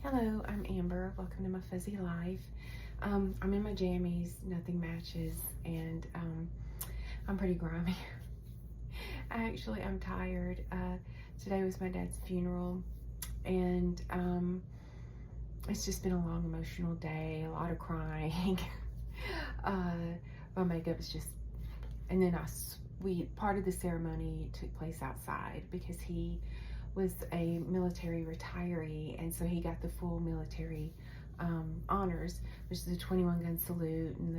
Hello, I'm Amber. Welcome to my fuzzy life. I'm in my jammies, nothing matches, and I'm pretty grimy. I'm tired. Today was my dad's funeral, and it's just been a long emotional day, a lot of crying. My makeup is just, and then part of the ceremony took place outside because he was a military retiree, and so he got the full military honors, which is a 21 gun salute, and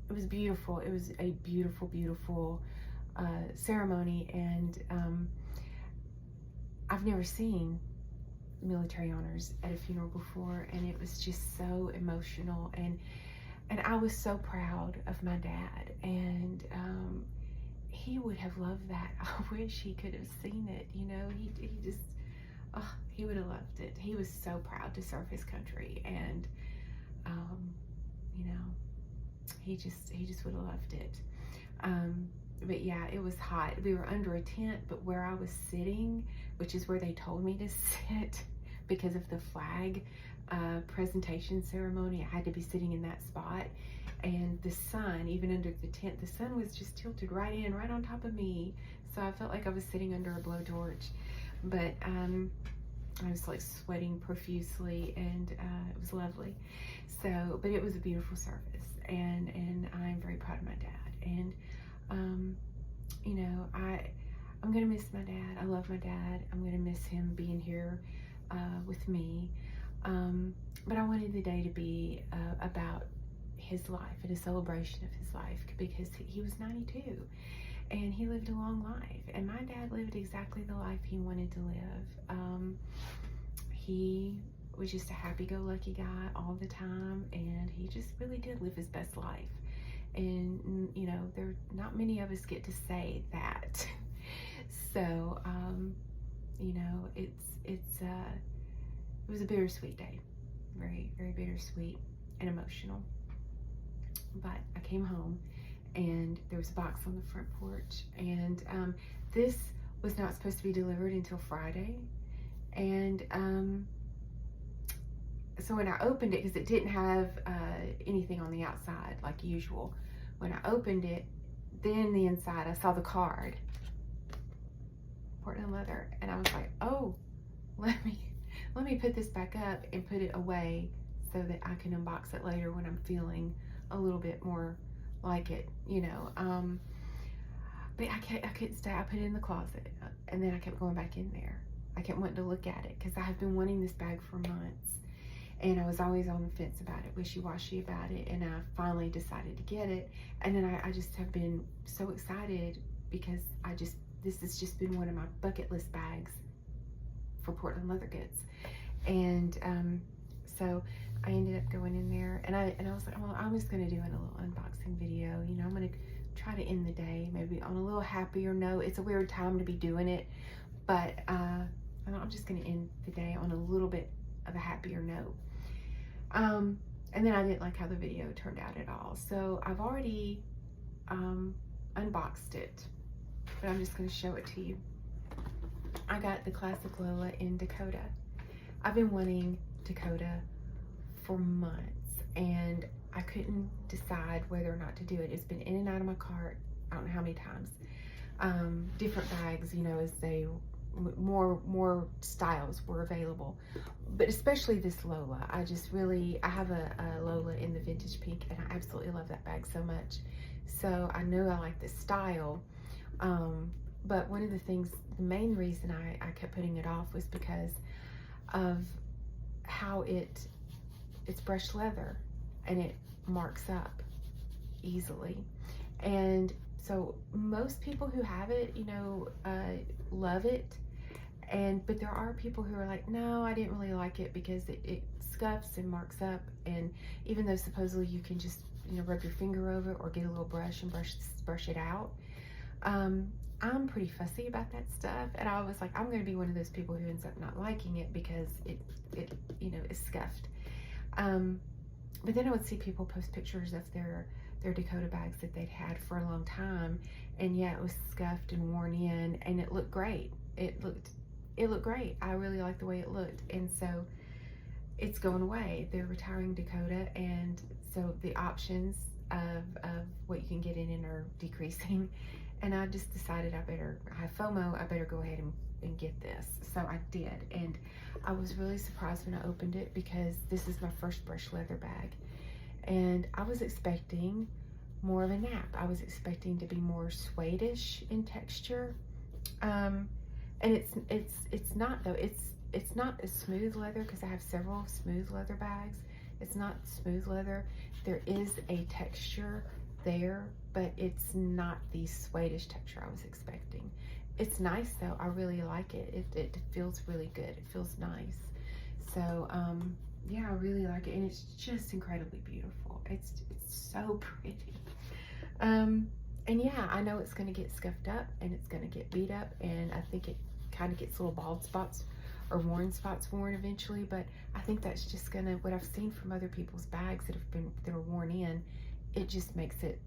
it was beautiful. It was a beautiful ceremony, and I've never seen military honors at a funeral before, and it was just so emotional, and I was so proud of my dad, and he would have loved that. I wish he could have seen it. He just, he would have loved it. He was so proud to serve his country, and he just would have loved it. But yeah, it was hot. We were under a tent, but where I was sitting, which is where they told me to sit because of the flag presentation ceremony, I had to be sitting in that spot. And the sun, even under the tent, the sun was just tilted right on top of me. So I felt like I was sitting under a blowtorch. But I was like sweating profusely, and it was lovely. So, but it was a beautiful service, and I'm very proud of my dad. And I'm gonna miss my dad. I love my dad. I'm gonna miss him being here with me. But I wanted the day to be about his life and a celebration of his life, because he was 92 and he lived a long life, and my dad lived exactly the life he wanted to live. He was just a happy-go-lucky guy all the time, and he just really did live his best life. And there not many of us get to say that. So it was a bittersweet day, very bittersweet and emotional. But I came home, and there was a box on the front porch, and this was not supposed to be delivered until Friday. And so when I opened it, because it didn't have anything on the outside like usual, when I opened it, then the inside, I saw the card, Portland leather, and I was like, oh, let me put this back up and put it away so that I can unbox it later when I'm feeling a little bit more like it, but I couldn't stay. I put it in the closet, and then I kept going back in there. I kept wanting to look at it because I have been wanting this bag for months, and I was always on the fence about it, wishy-washy about it, and I finally decided to get it. And then I just have been so excited because this has just been one of my bucket list bags for Portland leather goods. And so I ended up going in there, and I was like, well, I'm just gonna do a little unboxing video. I'm gonna try to end the day maybe on a little happier note. It's a weird time to be doing it, but I'm just gonna end the day on a little bit of a happier note. And then I didn't like how the video turned out at all. So I've already unboxed it, but I'm just gonna show it to you. I got the classic Lola in Dakota. I've been wanting Dakota for months, and I couldn't decide whether or not to do it. It's been in and out of my cart, I don't know how many times. Different bags, as more styles were available, but especially this Lola. I have a Lola in the vintage pink, and I absolutely love that bag so much. So I knew I liked this style. But one of the main reason I kept putting it off was because of how it's brushed leather, and it marks up easily. And so most people who have it, love it. But there are people who are like, no, I didn't really like it because it scuffs and marks up. And even though supposedly you can just, rub your finger over it or get a little brush and brush it out, I'm pretty fussy about that stuff, and I was like, I'm going to be one of those people who ends up not liking it because it is scuffed. But then I would see people post pictures of their Dakota bags that they'd had for a long time, and yeah, it was scuffed and worn in, and it looked great. It looked it looked great. I really liked the way it looked. And so it's going away. They're retiring Dakota, and so the options of what you can get in it are decreasing. And I just decided I have FOMO, I better go ahead and get this. So I did, and I was really surprised when I opened it because this is my first brush leather bag. And I was expecting more of a nap. I was expecting to be more suede-ish in texture. And it's not though. It's not a smooth leather because I have several smooth leather bags. It's not smooth leather. There is a texture there, but it's not the suede-ish texture I was expecting. It's nice though. I really like it. It feels really good. It feels nice. So yeah, I really like it, and it's just incredibly beautiful. It's so pretty. And yeah, I know it's going to get scuffed up and it's going to get beat up, and I think it kind of gets little bald spots or worn spots worn eventually, but I think that's just gonna, what I've seen from other people's bags that are worn in, it just makes it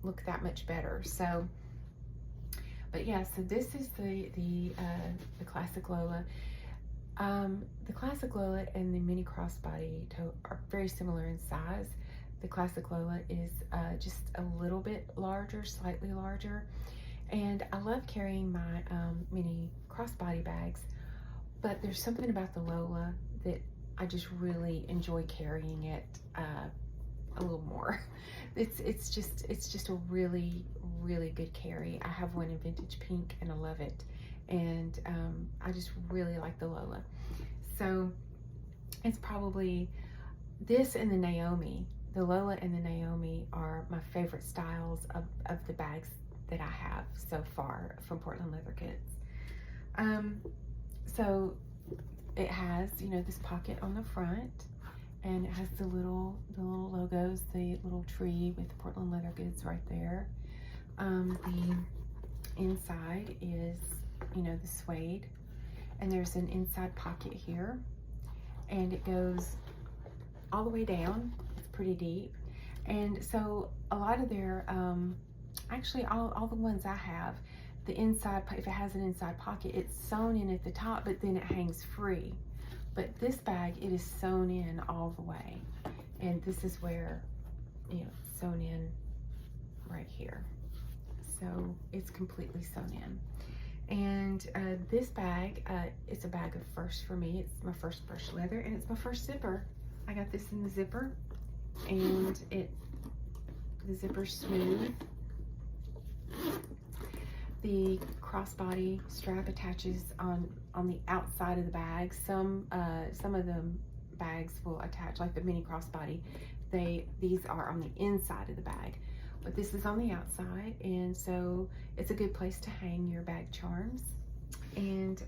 look that much better. So, but yeah, so this is the classic Lola. The classic Lola and the mini crossbody tote are very similar in size. The classic Lola is just a little bit larger, slightly larger. And I love carrying my mini crossbody bags, but there's something about the Lola that I just really enjoy carrying it a little more. It's just a really, really good carry. I have one in vintage pink and I love it. And I just really like the Lola. So it's probably this and the Naomi. The Lola and the Naomi are my favorite styles of the bags that I have so far from Portland Leather Goods. So it has, you know, this pocket on the front, and it has the little logos, the little tree with the Portland Leather Goods right there. The inside is, you know, the suede, and there's an inside pocket here, and it goes all the way down. It's pretty deep. And so a lot of their actually all the ones I have, the inside, if it has an inside pocket, it's sewn in at the top, but then it hangs free. But this bag, it is sewn in all the way, and this is where, you know, it's sewn in right here. So it's completely sewn in. And this bag, it's a bag of first for me. It's my first brush leather, and it's my first zipper. I got this in the zipper, and the zipper's smooth. The crossbody strap attaches on the outside of the bag. Some of the bags will attach, like the mini crossbody. These are on the inside of the bag, but this is on the outside, and so it's a good place to hang your bag charms. And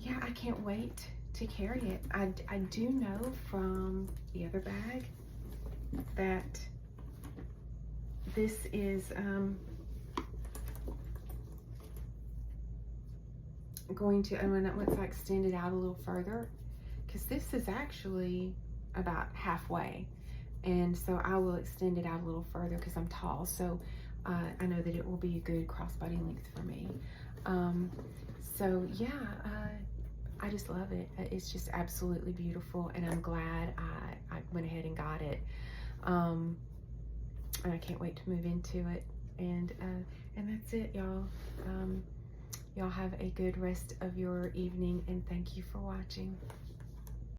yeah, I can't wait to carry it. I do know from the other bag that this is going to, once I extend it out a little further, because this is actually about halfway, and so I will extend it out a little further because I'm tall, so I know that it will be a good crossbody length for me. So yeah, I just love it. It's just absolutely beautiful, and I'm glad I went ahead and got it. And I can't wait to move into it. And that's it, y'all. Y'all have a good rest of your evening, and thank you for watching.